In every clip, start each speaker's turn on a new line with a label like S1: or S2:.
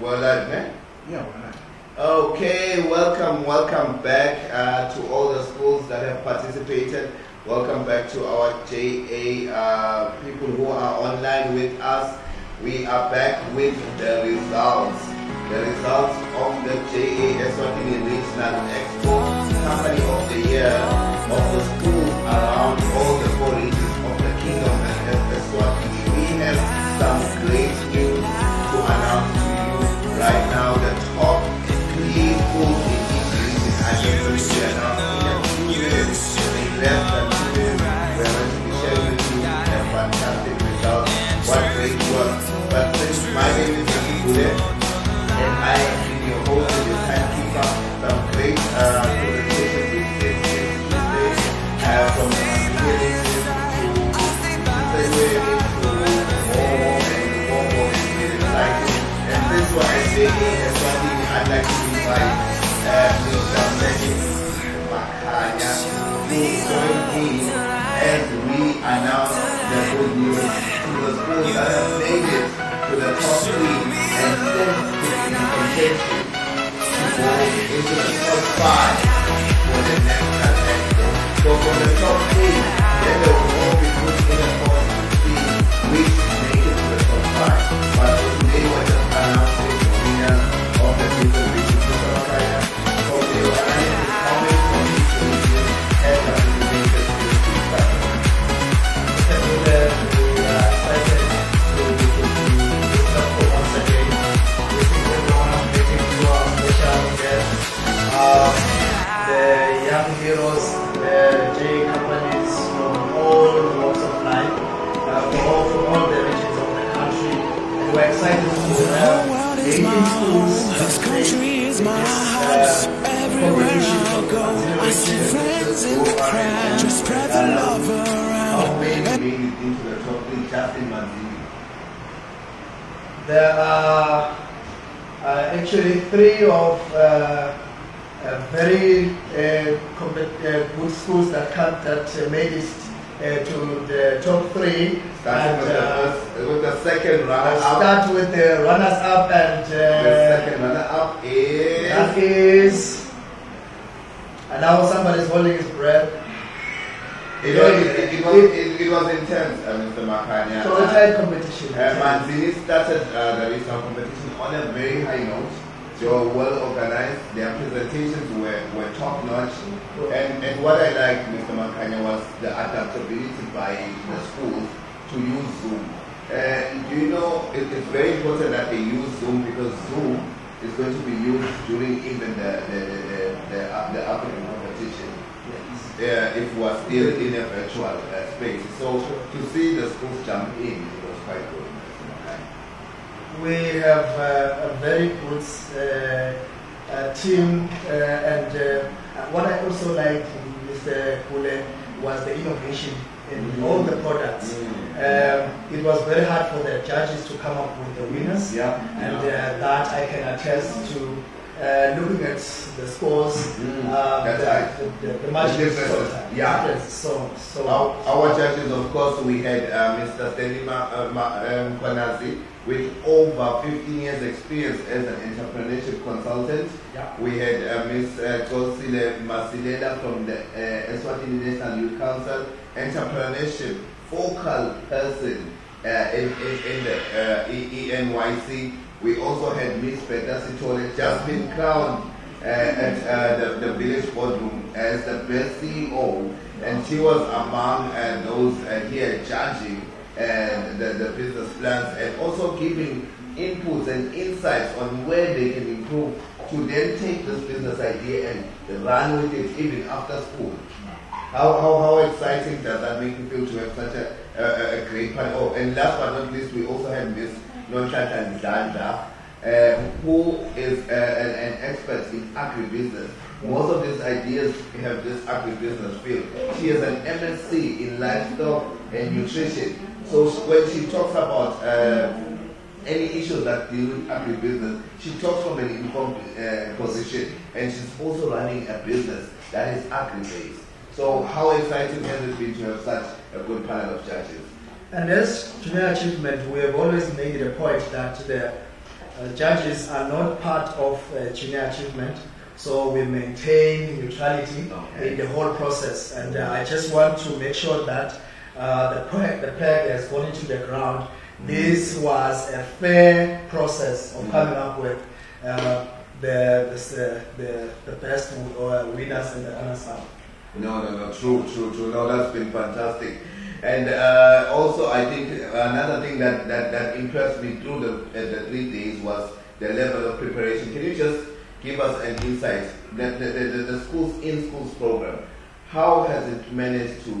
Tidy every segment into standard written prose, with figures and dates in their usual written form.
S1: Well done, man.
S2: Yeah, why not?
S1: Okay, welcome back to all the schools that have participated. Welcome back to our JA people who are online with us. We are back with the results. The results of the JA Eswatini Regional Expo Company of the Year of the schools around all the 4 regions of the Kingdom and Eswatini. We have some great news to announce to you right now. The top 3 schools in each region are just going to be announced in less than 2 days. We are going to be sharing with you a fantastic result. What great work. But since my name is Eswatini and I am your host and your timekeeper, some great presentations from the beginning to segue into more and exciting. And this is what I say is something I'd like to invite Mr. Magic Makanya to join me as we announce the good news to the schools that have made it to the top 3 and then in contention to go into the top 5 for the next Expo. So for the top 3, then they will all be put in the top 16 which make it to the top 5. But today we're just announcing the winners of the different regions of the Kaya. So they will announce the comments from each region and participated to the discussion. And we are excited to discuss once again. We think everyone is getting to our special guest. The young heroes, the J companies from all walks of life, from all the regions of the country. And we're excited to have 18 schools.
S3: This country is my house. Everywhere I go, I see friends in the crowd. Just spread the love around.
S1: How many made it into the top 3 just in Manzini?
S2: There are actually 3 of very good schools that made it to the top 3.
S1: Starting with the second runner-up.
S2: Start with the runners-up, and
S1: the second runner-up is...
S2: That is... And now somebody's holding his breath.
S1: It was intense, Mr. Makanya.
S2: So it's a competition.
S1: Manzini started the regional competition on a very high note. They were well organized, their presentations were top notch. And what I liked, Mr. Makanya, was the adaptability by the schools to use Zoom. Do you know, it's very important that they use Zoom because Zoom is going to be used during even the African competition. If we are still in a virtual space. So to see the schools jump in, it was quite good.
S2: We have a very good team, and what I also liked, Mr. Kule, was the innovation in all the products. It was very hard for the judges to come up with the winners, and that I can attest to. Looking at the scores, the margin is so
S1: our judges, of course, we had Mr. Stanley Kwanazi, with over 15 years experience as an entrepreneurship consultant.
S2: Yeah.
S1: We had Ms. Kosile Masilela from the Eswatini National Youth Council, entrepreneurship focal person in the ENYC. We also had Ms. Beta Sitole, just been crowned at the village boardroom as the best CEO, and she was among those here judging the business plans and also giving inputs and insights on where they can improve to then take this business idea and run with it even after school. How exciting does that make you feel to have such a great part? Oh, and last but not least, we also had Ms. Nonchata Ndanda, who is an expert in agribusiness. Most of these ideas have this agribusiness field. She is an MSc in livestock and nutrition. So when she talks about any issues that deal with agribusiness, she talks from an informed position, and she's also running a business that is agri-based. So how exciting has it been to have such a good panel of judges? And
S2: as junior achievement, we have always made it a point that the judges are not part of junior achievement, so we maintain neutrality in the whole process. And I just want to make sure that the peg has gone into the ground. This was a fair process of coming up with the best winners and the runners-up.
S1: No, true. No, that's been fantastic. And also, I think another thing that impressed me through the 3 days was the level of preparation. Can you just give us an insight? The schools in schools program, how has it managed to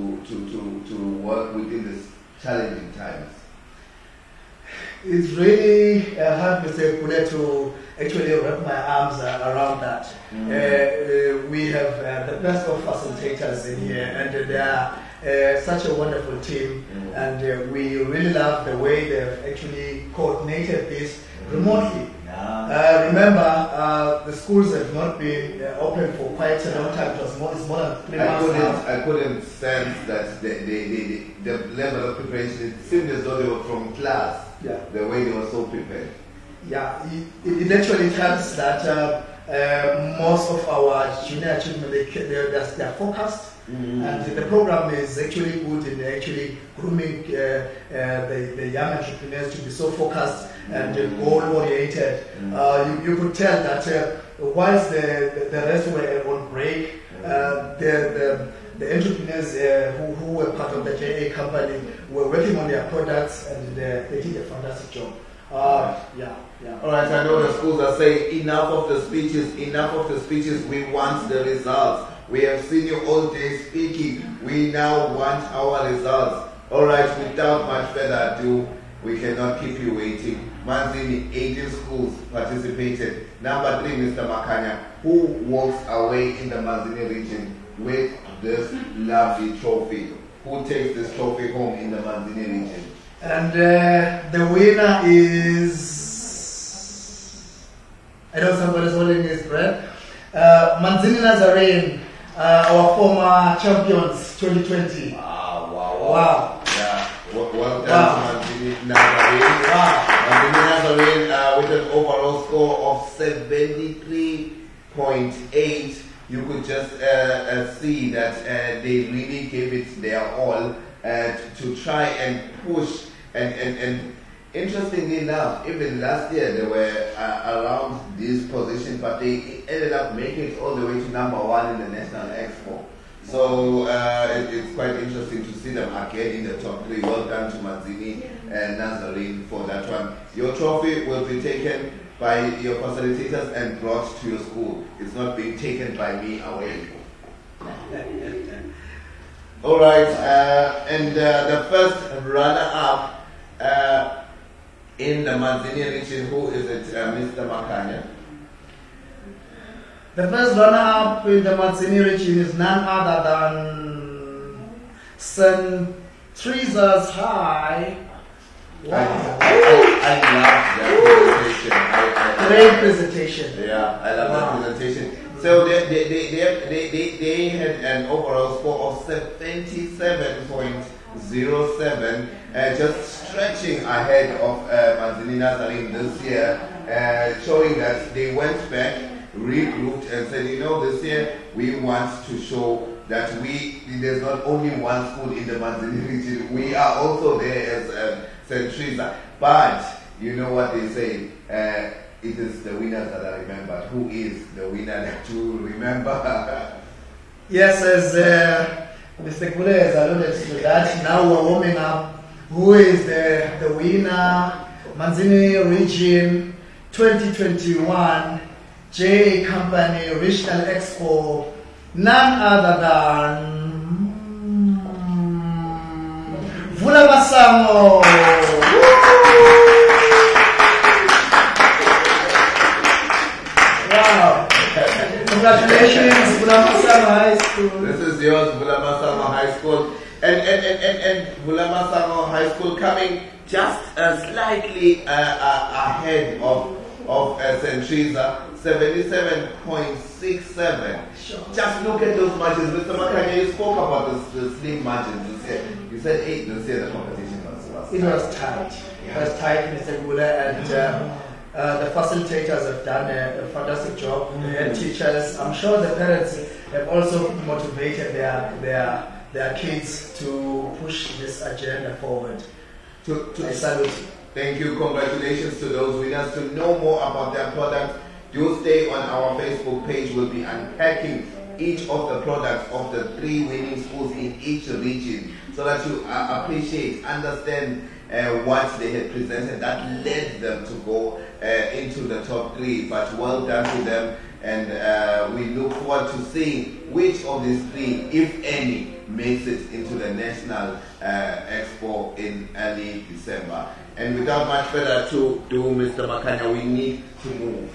S1: work within these challenging times?
S2: It's really hard to actually wrap my arms around that. We have the best of facilitators in here, and they are such a wonderful team, and we really love the way they've actually coordinated this remotely. Remember, the schools have not been open for quite a long time. It's more than 3 months now.
S1: I couldn't sense that the level of preparation. It seemed as though they were from class.
S2: Yeah.
S1: The way they were so prepared.
S2: Yeah, it actually tells that most of our junior achievement, they're focused, and the program is actually good in actually grooming the young entrepreneurs to be so focused and goal-oriented. You could tell that whilst the rest were on break, the entrepreneurs who were part of the JA company were working on their products, and they did a fantastic job. Yeah.
S1: All right, I know the schools are saying enough of the speeches, we want the results. We have seen you all day speaking, we now want our results. All right, without much further ado, we cannot keep you waiting. Manzini, 18 schools participated. Number 3, Mr. Makanya, who walks away in the Manzini region with this lovely trophy. Who takes this trophy home in the Manzini region?
S2: And the winner is, I know somebody's holding his breath, Manzini Nazarene, our former champions 2020. Wow. Yeah, well done to Manzini Nazarene. Manzini Nazarene
S1: with an overall score of 73.8. You could just see that they really gave it their all to try and push. And interestingly enough, even last year they were around this position, but they ended up making it all the way to number 1 in the National Expo. So it's quite interesting to see them again in the top 3. Well done to Manzini and Nazarene for that one. Your trophy will be taken by your facilitators and brought to your school. It's not being taken by me away. All right, and the first runner-up in the Manzini region, who is it, Mr. Makanya?
S2: The first runner-up in the Manzini region is none other than St. Teresa's High. Wow.
S1: I love that presentation.
S2: Great presentation.
S1: Yeah, I love that presentation. So they had an overall score of 77.9. 07, just stretching ahead of Manzini Nazarim this year, showing that they went back, regrouped and said, you know, this year we want to show that there's not only one school in the Manzini region, we are also there as St. Teresa. But you know what they say, it is the winners that are remembered. Who is the winner to remember?
S2: Yes, as Mr. Kule has alluded to that, now we're warming up. Who is the winner? Manzini Region 2021 J Company Regional Expo, none other than Vula Masango. Wow. Congratulations, Vula Masango High School.
S1: This is yours, Vula Masango High School. And Vula Masango High School coming just slightly ahead of St. Teresa, 77.67.
S2: Sure.
S1: Just look at those margins. Mr. Makanya, you spoke about the slim margins. You said 8 this year, the competition was
S2: It was tight. It was tight, Mr. Gula, and the facilitators have done a fantastic job. The head teachers, I'm sure the parents have also motivated their kids to push this agenda forward. I salute you.
S1: Thank you. Congratulations to those winners. To know more about their product, do stay on our Facebook page. We'll be unpacking each of the products of the 3 winning schools in each region so that you appreciate, understand what they had presented that led them to go into the top 3. But well done to them, and we look forward to seeing which of these 3, if any, makes it into the National Expo in early December. And without much further ado, Mr. Makanya, we need to move.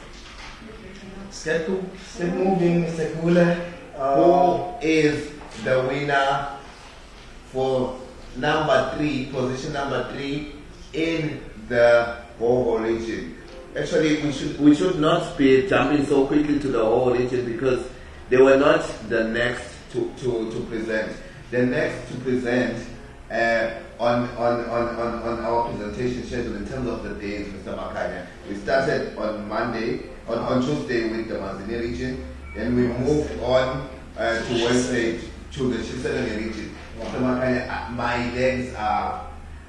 S2: Step moving, Mr. Gula.
S1: Who is the winner for position number 3 in the Boho region? Actually, we should not be jumping so quickly to the whole region because they were not the next to present. The next to present on our presentation schedule in terms of the days, Mr. Makanya. We started on Tuesday with the Manzini region, then we moved on to Wednesday to the Chiselani region. Mr. Makanya, my legs are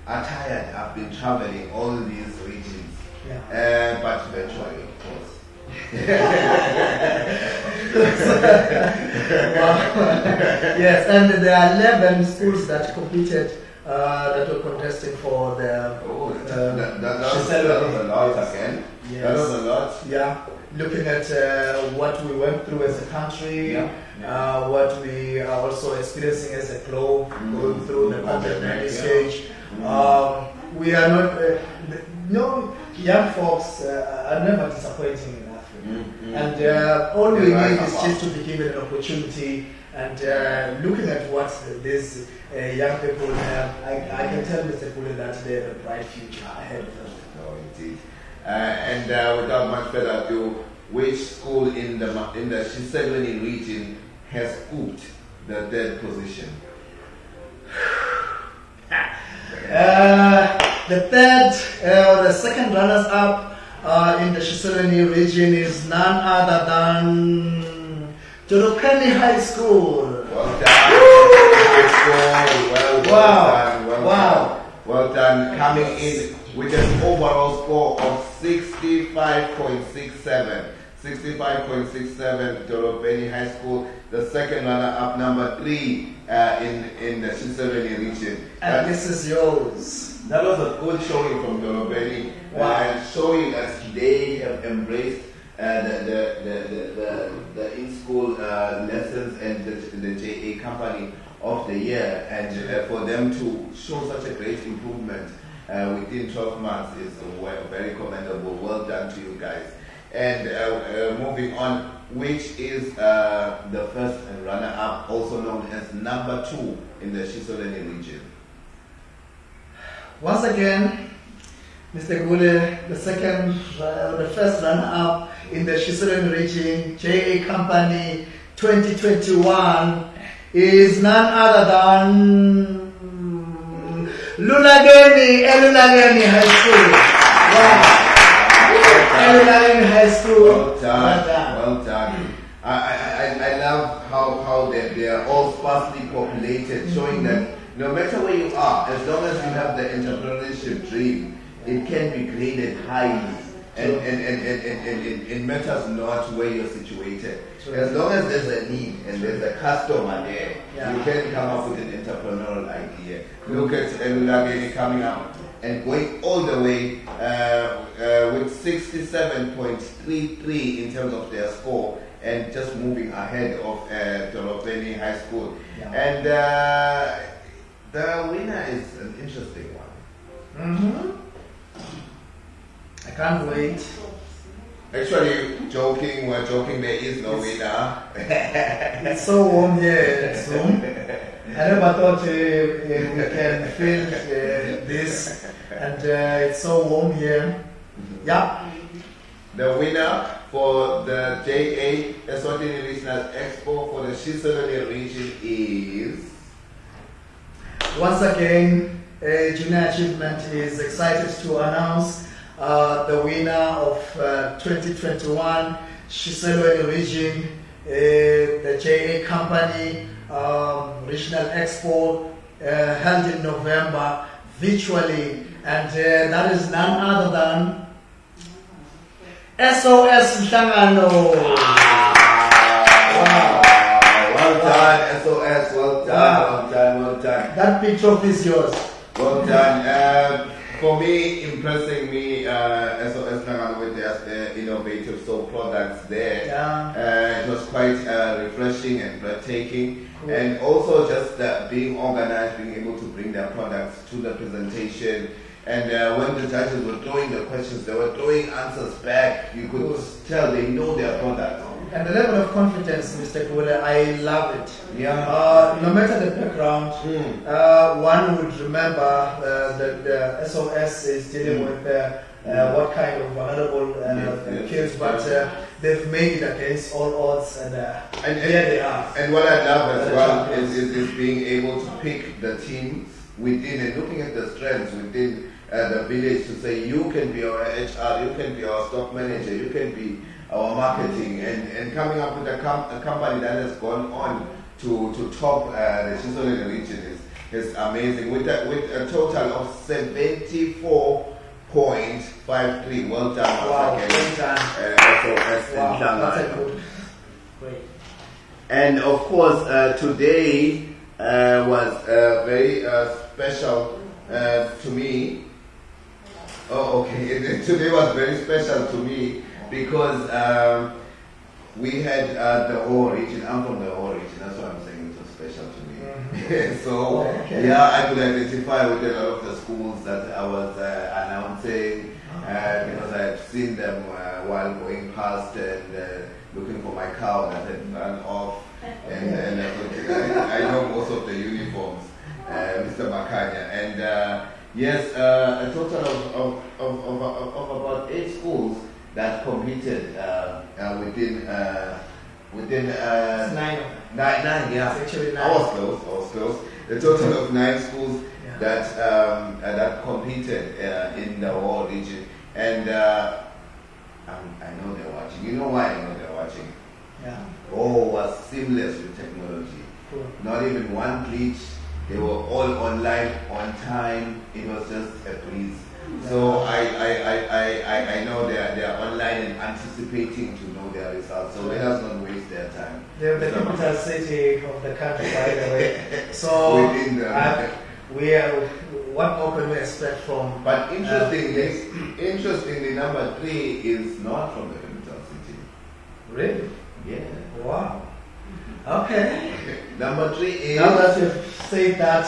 S1: tired. I've been traveling all these regions, but virtually, of course.
S2: Yes, and there are 11 schools that competed, that were contesting for the.
S1: That was a lot again.
S2: Yes.
S1: That was a lot.
S2: Yeah, looking at what we went through as a country, what we are also experiencing as a globe, going through the pandemic stage. We are not. No, young folks are never disappointing in Africa, and all we need is just to be given an opportunity. And looking at what these young people have, I can tell Mr. Pule that they have a bright future ahead of them.
S1: No, indeed. And without much further ado, which school in the Chiselani region has scooped the 3rd position?
S2: The second runners-up in the Chiselani region is none other than Dorokani High School.
S1: Well done. Well done. Coming in with an overall score of 65.67. 65.67, Dorobeni High School, the second runner-up, number 3 in the Chiselani region.
S2: And this is yours.
S1: That was a good showing from Dorobeni, showing that they have embraced the in-school lessons and the JA Company of the Year, and for them to show such a great improvement within 12 months is very commendable. Well done to you guys. And moving on, which is the first runner-up, also known as number 2 in the Chiselani region.
S2: Once again, Mr. Gule, the first runner-up in the Chiselani region, JA Company 2021, is none other than Elulageni High School. Wow. Elulageni High School.
S1: Well done. Well done. I love how they are all sparsely populated, showing that no matter where you are, as long as you have the entrepreneurship dream, it can be graded highly. And it matters not where you're situated. As long as there's a need and there's a customer there, you can come up with an entrepreneurial idea. Look at Elulageni coming up and going all the way with 67.33 in terms of their score, and just moving ahead of Dorobeni High School. And the winner is an interesting one.
S2: I can't wait.
S1: Actually, we're joking, there is no winner.
S2: It's so warm here at Zoom. I never thought we can film this, and it's so warm here. Yeah.
S1: The winner for the JA Eswatini Regional Expo for the Shiselweni region is...
S2: Once again, Junior Achievement is excited to announce the winner of 2021 Shiselweni region, the JA company regional expo held in November virtually, and that is none other than SOS Nhlangano.
S1: Wow. Well done, SOS. Well done. Well done.
S2: That big trophy is yours.
S1: Well done. For me, impressing me, SOS Nhlangano with their innovative soap products there. It was quite refreshing and breathtaking. Cool. And also just being organized, being able to bring their products to the presentation. And when the judges were throwing the questions, they were throwing answers back. You could tell they know their product.
S2: And the level of confidence, Mr. Kule, I love it.
S1: Yeah.
S2: No matter the background, one would remember the SOS is dealing with what kind of vulnerable kids, but they've made it against all odds, and here they are. And
S1: what I love as well is being able to pick the teams within and looking at the strengths within the village to say, you can be our HR, you can be our stock manager, you can be our marketing, and coming up with a company that has gone on to top the Shiselweni region is amazing, with a total of 74.53. Well done.
S2: Wow, well done. That's a good. Great.
S1: And of course, today was very special to me. Oh, okay. Today was very special to me because we had the whole region. I'm from the whole region. That's why I'm saying it was special to me. So, yeah, I could identify with a lot of the schools that I was announcing because I had seen them while going past and looking for my cow that had run off. And I know most of the uniforms, Mr. Makanya. And yes, a total of about 8 schools that competed within
S2: 9.
S1: Yeah.
S2: Actually 9.
S1: I was close. A total of 9 schools that competed in the whole region. And I know they're watching. You know why I know they're watching?
S2: Yeah.
S1: Oh, was seamless with technology. Cool. Not even one glitch. They were all online, on time. It was just a breeze. So I know they are online and anticipating to know their results. So let us not waste their time.
S2: They're the capital city of the country, by the way. So what more can we expect from?
S1: But interestingly, number 3 is not from the capital city.
S2: Really?
S1: Yeah.
S2: Wow. Okay.
S1: Number 3 is.
S2: Now that you've said that,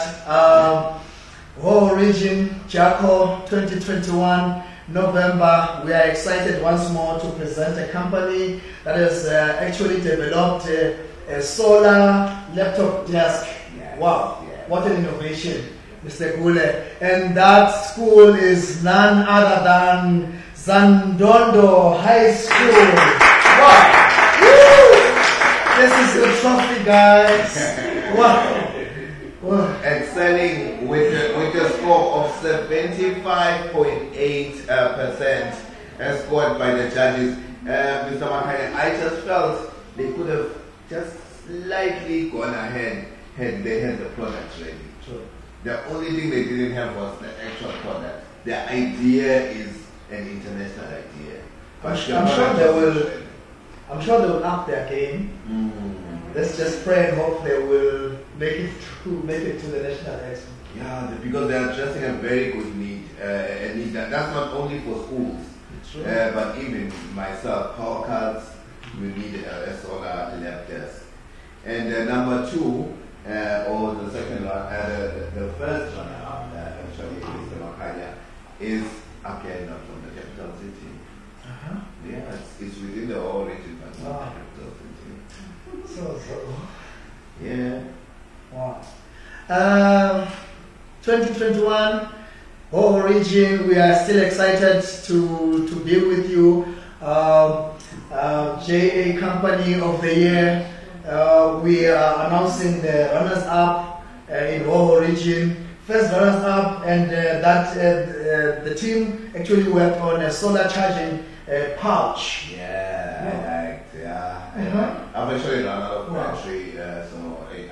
S2: whole region, Jaco 2021, November, we are excited once more to present a company that has actually developed a solar laptop desk. Yes. Wow, yes. What an innovation, Mr. Gule. And that school is none other than Zandondo High School. Wow. Woo! This is the trophy, guys. Wow.
S1: And excelling with a score of 75.8% scored by the judges. Mr. Makaya, I just felt they could have just slightly gone ahead had they had the product ready.
S2: Sure.
S1: The only thing they didn't have was the actual product. The idea is an international idea.
S2: I'm sure they will up their game. Let's just pray and hope they will make it to the National Expo.
S1: Yeah, because they are addressing a very good need. A need that's not only for schools, but even myself, power cards, we need a solar lab desk. And number two, or the second one, the first one, actually, Mr. Makaya, is again not from the capital city. Yeah, it's within the whole region, but not the capital city.
S2: So.
S1: Yeah.
S2: Wow. 2021, whole region, we are still excited to be with you. JA Company of the Year, we are announcing the runners-up in whole region. First runners-up, and the team actually worked on a solar charging pouch.
S1: Yeah, I liked, I've actually run out of battery, so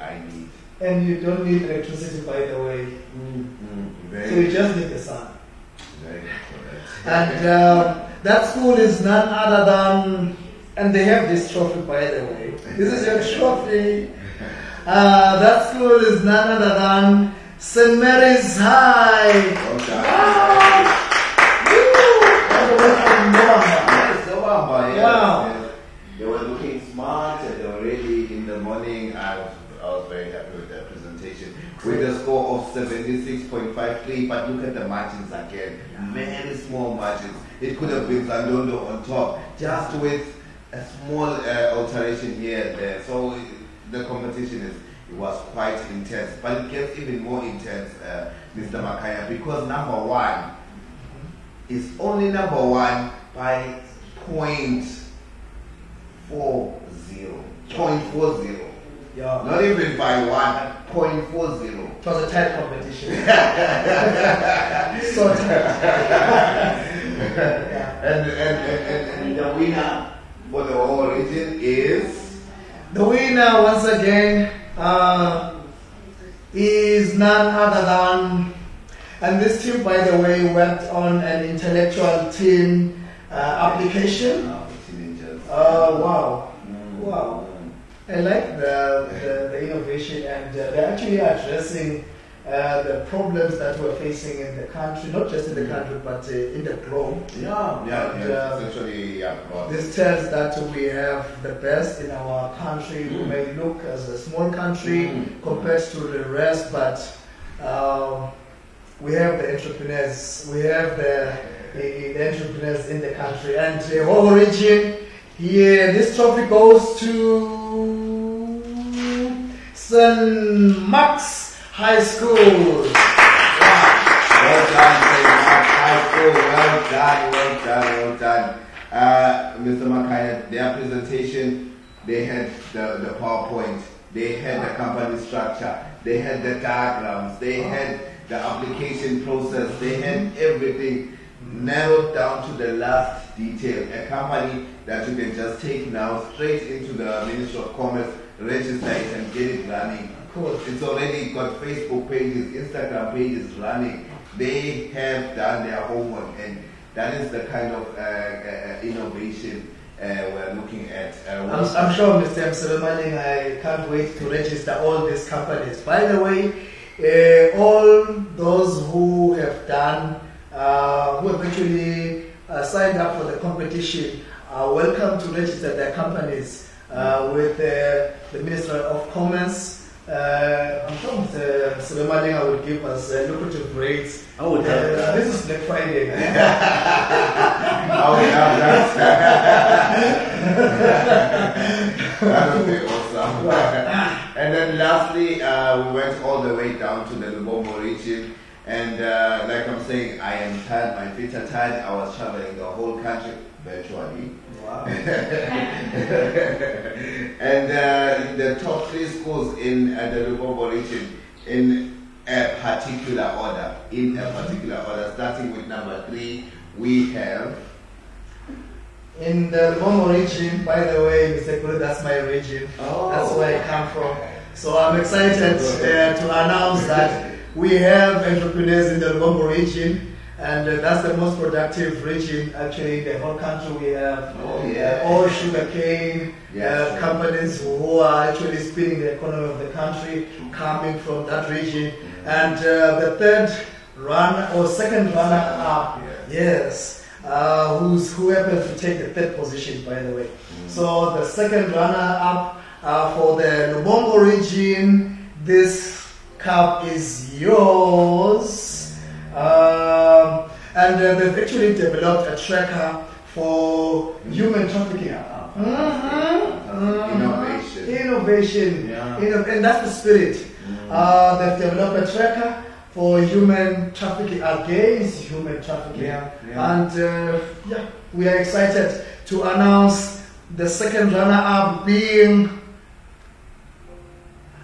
S1: I need.
S2: And you don't need electricity, by the way.
S1: Very
S2: So you just need the sun.
S1: Very good for that.
S2: And that school is none other than, and they have this trophy, by the way. This is your trophy. That school is none other than St. Mary's High.
S1: Wow. They were looking smart and already in the morning. I was very happy with their presentation. With a score of 76.53, but look at the margins again. Very small margins. It could have been Zandondo on top, just with a small alteration here and there. So the competition was quite intense, but it gets even more intense, Mr. Makaya, because number one is only number one by 0.40.
S2: Yeah.
S1: Not even by 1.40.
S2: It was a tight competition. So tight.
S1: And the winner for the whole region is?
S2: The winner, once again, is none other than, and this team, by the way, worked on an intellectual team application. Wow. Wow. I like the innovation, and they're actually addressing the problems that we're facing in the country, not just in the country, but in the globe.
S1: Essentially,
S2: This tells that we have the best in our country. We may look as a small country compared to the rest, but we have the entrepreneurs. We have the entrepreneurs in the country, and the whole region. Here, this trophy goes to St. Mark's High School. Wow.
S1: Well done, St. Mark's High School. Well done. Mr. Makaya, their presentation, they had the PowerPoint, they had the company structure, they had the diagrams, they had the application process, they had everything narrowed down to the last detail. A company that you can just take now straight into the Ministry of Commerce, register it and get it running. Cool. It's already got Facebook pages, Instagram pages running. They have done their homework, and that is the kind of innovation we're looking at.
S2: I'm sure, Mr. Mselemaneng, I can't wait to register all these companies. By the way, all those who have done, who have actually signed up for the competition, are welcome to register their companies with the Ministry of Commerce. I'm sure Mr. Mselemaneng will give us lucrative rates.
S1: I would have that.
S2: This is Black Friday.
S1: I would have that. That would be awesome. And then lastly, we went all the way down to the Lubombo region. And like I'm saying, I am tired, my feet are tired. I was traveling the whole country virtually. Wow. And the top 3 schools in the Lubombo region, in a particular order. In a particular order, starting with number 3, we have.
S2: In the Lubombo region, by the way, Mr. Kulu, that's my region.
S1: Oh.
S2: That's where I come from. So I'm excited to announce that we have entrepreneurs in the Lubombo region, and that's the most productive region actually in the whole country. We have all sugarcane companies who are actually spinning the economy of the country coming from that region. And the second runner up, who happens to take the 3rd position, by the way. So the second runner up for the Lubombo region, this cup is yours. And they've actually developed a tracker for human trafficking. Innovation. And that's the spirit. They've developed a tracker for human trafficking, against human trafficking. And we are excited to announce the second runner-up being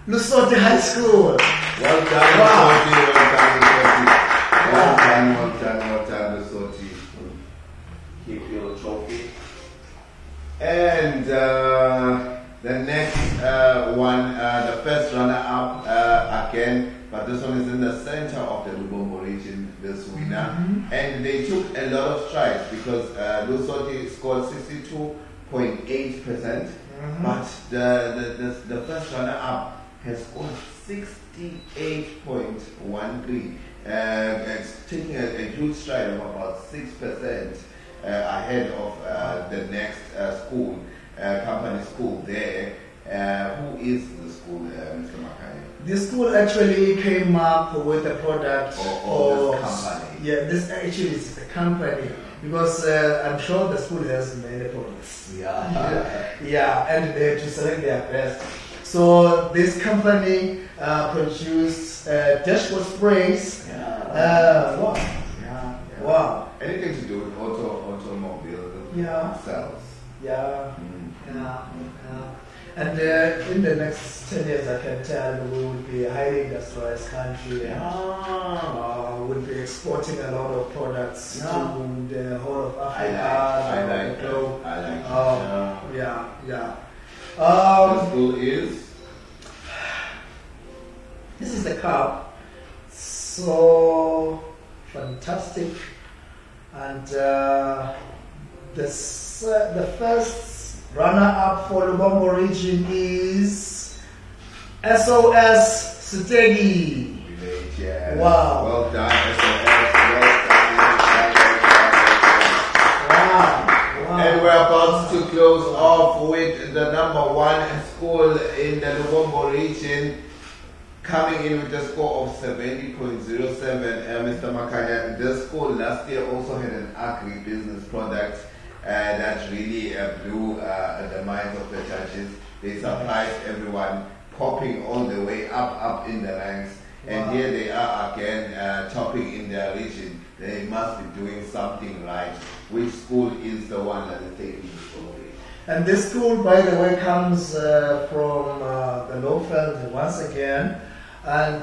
S2: Lusoti High School.
S1: Well done, Lusoti. Keep your trophy. And the next one, the first runner-up again, but this one is in the center of the Lubombo region, this winner. And they took a lot of strides because Lusoti scored 62.8%, but the first runner-up has scored 68.13. It's taking a huge stride of about 6% ahead of the next school, company school there. Who is the school, Mr. Makaya?
S2: This school actually came up with a product
S1: or this company.
S2: Yeah, this actually is a company because I'm sure the school has many products. And they have to select their best. So this company produced dashboard sprays. Wow.
S1: Anything to do with automobile cells.
S2: And in the next 10 years, I can tell we will be a highly industrialized country. We will be exporting a lot of products to the whole of Africa.
S1: I like
S2: the globe.
S1: The school is?
S2: This is the cup. So fantastic. And the first runner-up for the Lubombo region is SOS Stegi. Wow.
S1: Well done, SOS. And we're about to close off with the number 1 school in the Lubombo region, coming in with a score of 70.07. Mr. Makaya, this school last year also had an agri-business product that really blew the minds of the judges. They surprised everyone, popping all the way up in the ranks. And here they are again, topping in their region. They must be doing something right. Which school is the one that is taking this away?
S2: And this school, by the way, comes from the Lowveld once again. And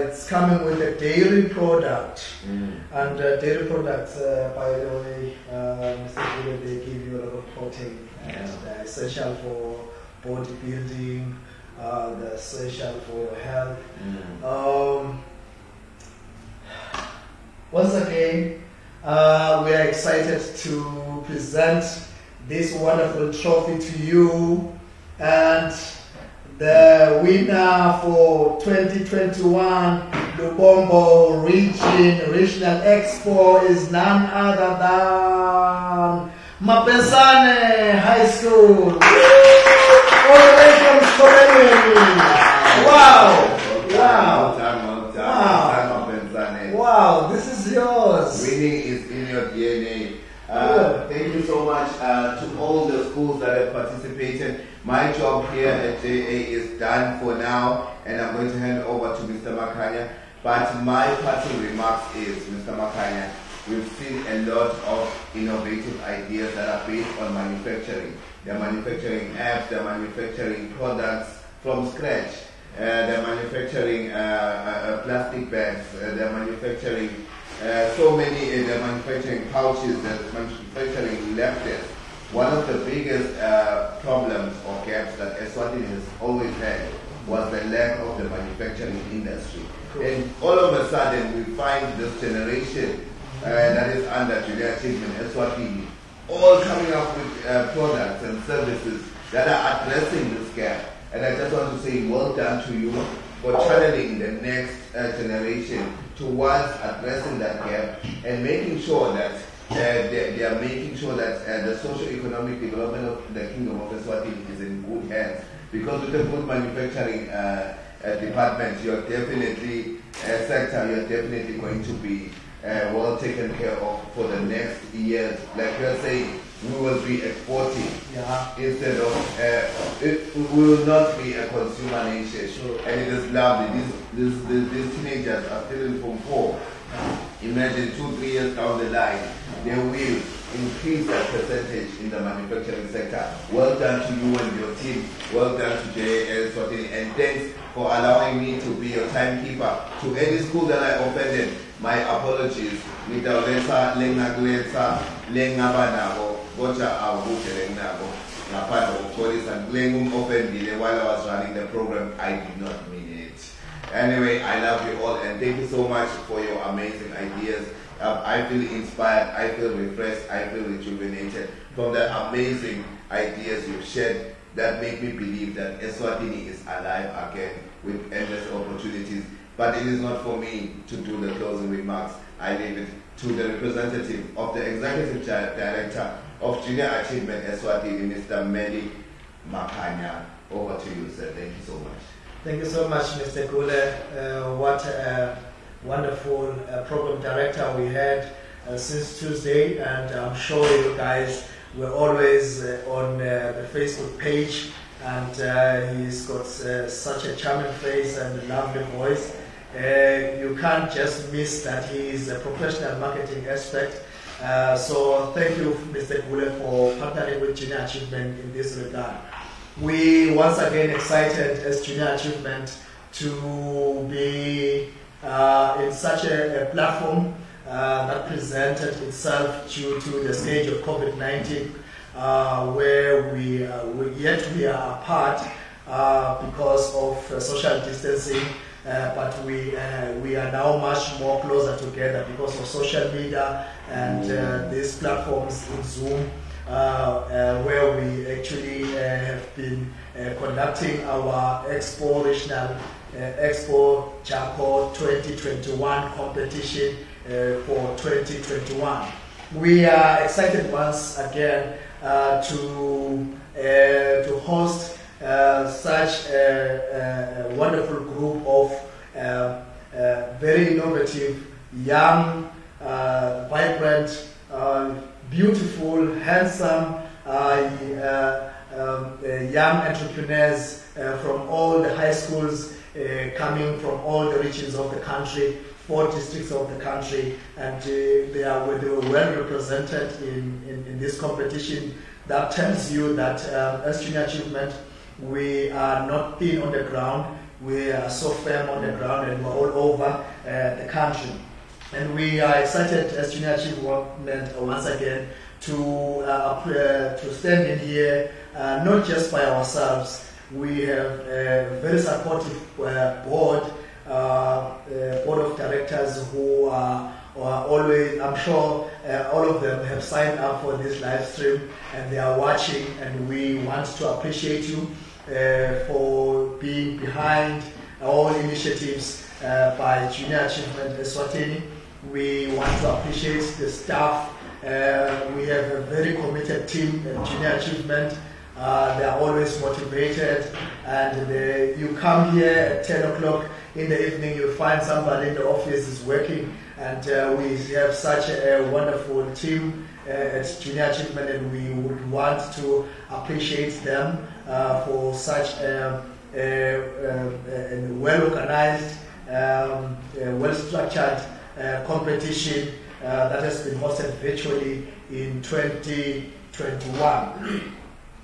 S2: it's coming with a dairy product. And dairy products, by the way, Mr. Kule, they give you a lot of protein. And they're essential for bodybuilding, they're essential for your health. Once again, we are excited to present this wonderful trophy to you. And the winner for 2021 Lubombo Regional Expo is none other than Mapensane High School. All the way from Scotland. Wow, this is yours.
S1: Winning is in your DNA. Thank you so much to all the schools that have participated. My job here at JA is done for now, and I'm going to hand over to Mr. Makanya. But my parting remarks is, Mr. Makanya, we've seen a lot of innovative ideas that are based on manufacturing. They're manufacturing apps, they're manufacturing products from scratch. they're manufacturing plastic bags, they're manufacturing they're manufacturing pouches, they're manufacturing laptops. One of the biggest problems or gaps that Eswatini has always had was the lack of the manufacturing industry. And all of a sudden we find this generation that is under junior achievement, Eswatini, all coming up with products and services that are addressing this gap. And I just want to say well done to you for channeling the next generation towards addressing that gap and making sure that they are making sure that the socio-economic development of the Kingdom of Eswatini is in good hands. Because with the food manufacturing department, you're definitely you're definitely going to be well taken care of for the next years. Like you're saying, we will be exporting instead of we will not be a consumer nation. Sure. And it is lovely. These teenagers are still in Form 4. Imagine 2-3 years down the line, they will increase that percentage in the manufacturing sector. Well done to you and your team. Well done to Eswatini, and thanks for allowing me to be your timekeeper. To any school that I offended, my apologies. Nitaweza lengakuleta lengabanabo bocha awukele nabo ngaphandle kokuxolisa ngilengumofendile while I was running the program. I did not mean it. Anyway, I love you all and thank you so much for your amazing ideas. I feel inspired, I feel refreshed, I feel rejuvenated from the amazing ideas you've shared that make me believe that Eswatini is alive again with endless opportunities. But it is not for me to do the closing remarks. I leave it to the representative of the Executive Director of Junior Achievement Eswatini, Mr. Meli Makanya. Over to you, sir. Thank you so much.
S2: Thank you so much, Mr. Kule. What a wonderful program director we had since Tuesday, and I'm sure you guys were always on the Facebook page, and he's got such a charming face and a lovely voice. You can't just miss that he is a professional marketing expert. So thank you, Mr. Kule, for partnering with Junior Achievement in this regard. We once again excited as Junior Achievement to be in such a platform that presented itself due to the stage of COVID-19, where we are apart because of social distancing, but we are now much more closer together because of social media and these platforms in Zoom, where we actually have been conducting our Expo Regional Expo Jaco 2021 competition for 2021. We are excited once again to host such a wonderful group of very innovative, young, vibrant, beautiful, handsome, young entrepreneurs from all the high schools, coming from all the regions of the country, 4 districts of the country, and they were well represented in this competition. That tells you that as Junior Achievement, we are not thin on the ground, we are so firm on the ground, and we're all over the country. And we are excited as Junior Achievement once again to stand in here, not just by ourselves. We have a very supportive board of directors who are always, I'm sure all of them have signed up for this live stream and they are watching, and we want to appreciate you for being behind all initiatives by Junior Achievement Eswatini. We want to appreciate the staff. We have a very committed team at Junior Achievement. They are always motivated, and you come here at 10 o'clock in the evening, you find somebody in the office is working, and we have such a wonderful team at Junior Achievement, and we would want to appreciate them for such a well-organized, well-structured competition that has been hosted virtually in 2021.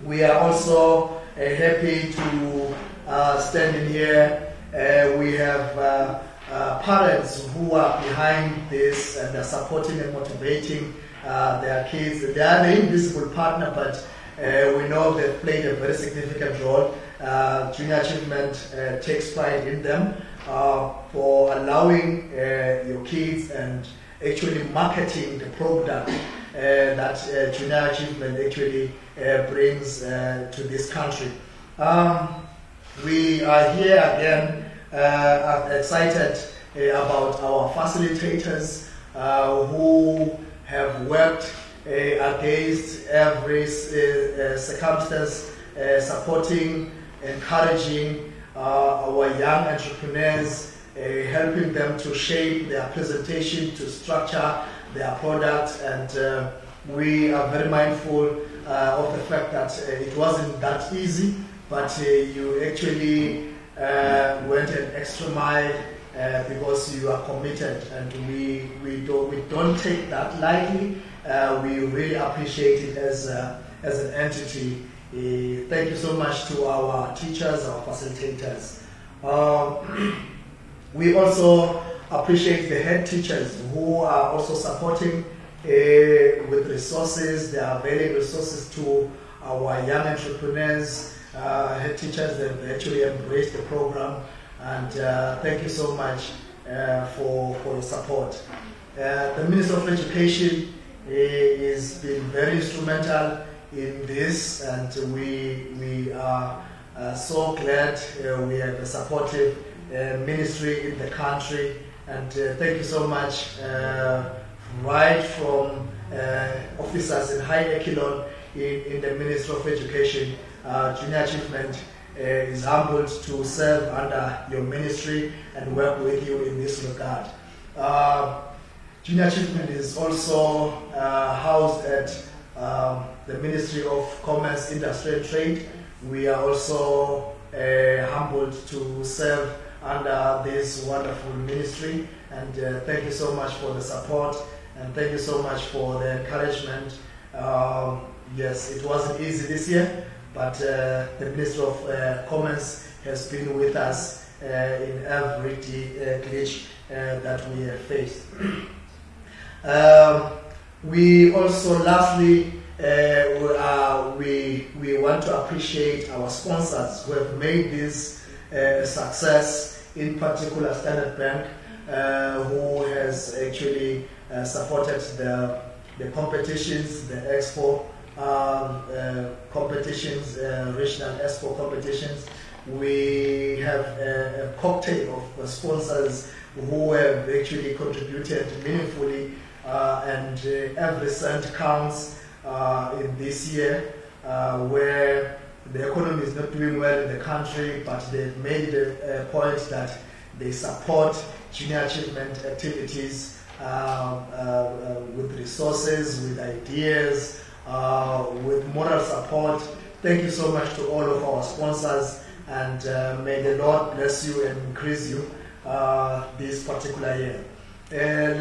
S2: We are also happy to stand in here. We have parents who are behind this and are supporting and motivating their kids. They are the invisible partner, but we know they've played a very significant role. Junior Achievement takes pride in them for allowing your kids and actually marketing the product that Junior Achievement actually brings to this country. We are here again excited about our facilitators who have worked against every circumstance, supporting, encouraging our young entrepreneurs, helping them to shape their presentation, to structure their products, and we are very mindful of the fact that it wasn't that easy, but you actually went an extra mile because you are committed, and we don't take that lightly. We really appreciate it as an entity. Thank you so much to our teachers, our facilitators. We also appreciate the head teachers who are also supporting with resources. They are availing resources to our young entrepreneurs. Head teachers, they've actually embraced the program, and thank you so much for your support. The Minister of Education has been very instrumental in this, and we are so glad we have a supportive ministry in the country, and thank you so much, right from officers in high echelon in the Ministry of Education. Junior Achievement is humbled to serve under your ministry and work with you in this regard. Junior Achievement is also housed at the Ministry of Commerce, Industry and Trade. We are also humbled to serve under this wonderful ministry, and thank you so much for the support, and thank you so much for the encouragement. Yes, it wasn't easy this year, but the Ministry of Commerce has been with us in every glitch that we have faced. We also, lastly, we want to appreciate our sponsors who have made this success, in particular Standard Bank, who has actually supported the competitions, the Expo competitions, regional Expo competitions. We have a cocktail of sponsors who have actually contributed meaningfully, and every cent counts in this year, where the economy is not doing well in the country, but they've made a point that they support junior achievement activities with resources, with ideas, with moral support. Thank you so much to all of our sponsors, and may the Lord bless you and increase you this particular year.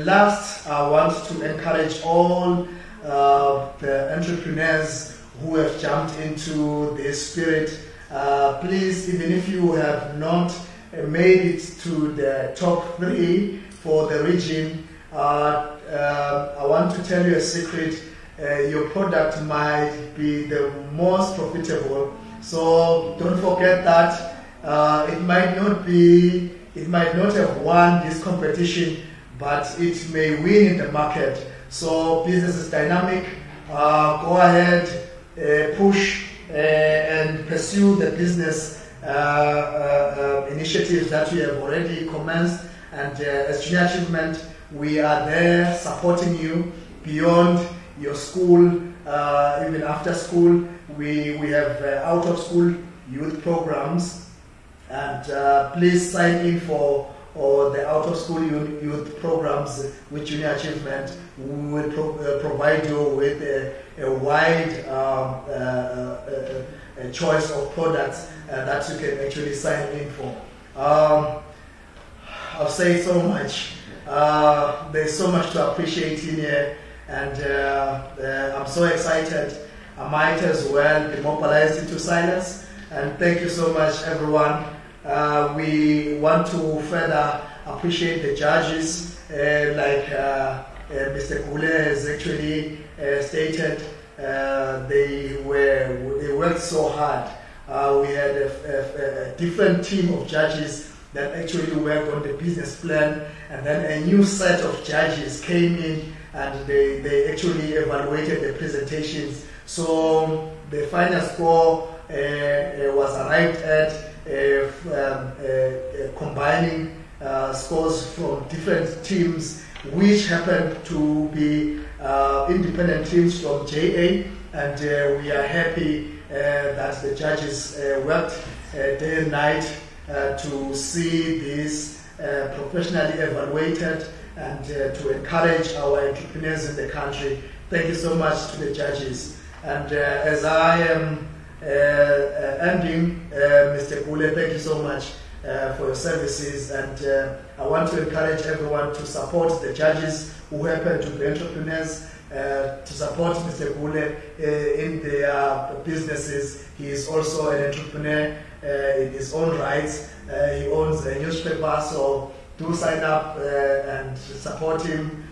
S2: Last, I want to encourage all the entrepreneurs who have jumped into this spirit. Please, even if you have not made it to the top 3 for the region, I want to tell you a secret. Your product might be the most profitable, so don't forget that. It might not have won this competition, but it may win in the market. So business is dynamic. Go ahead, push and pursue the business initiatives that we have already commenced. And as Junior Achievement, we are there supporting you beyond your school, even after school. We have out of school youth programs, and please sign in for the out of school youth programs with Junior Achievement. We will provide you with a wide choice of products that you can actually sign in for. I've said so much. There's so much to appreciate in here, and I'm so excited I might as well be mobilized into silence. And thank you so much, everyone. We want to further appreciate the judges, like Mr. Kule has actually stated. They worked so hard. We had a different team of judges that actually worked on the business plan, and then a new set of judges came in and they actually evaluated the presentations. So the final score was arrived at combining scores from different teams, which happened to be independent teams from JA, and we are happy that the judges worked day and night to see this professionally evaluated and to encourage our entrepreneurs in the country. Thank you so much to the judges. And as I am ending, Mr. Kule, thank you so much for your services, and I want to encourage everyone to support the judges who happen to be entrepreneurs, to support Mr. Kule in their businesses. He is also an entrepreneur in his own rights. He owns a newspaper, so do sign up and support him.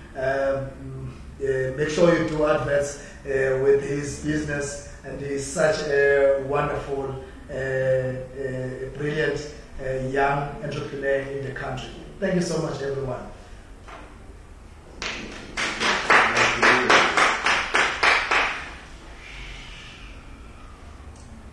S2: Make sure you do adverts with his business, and he is such a wonderful, brilliant young entrepreneur in the country. Thank you so much, everyone.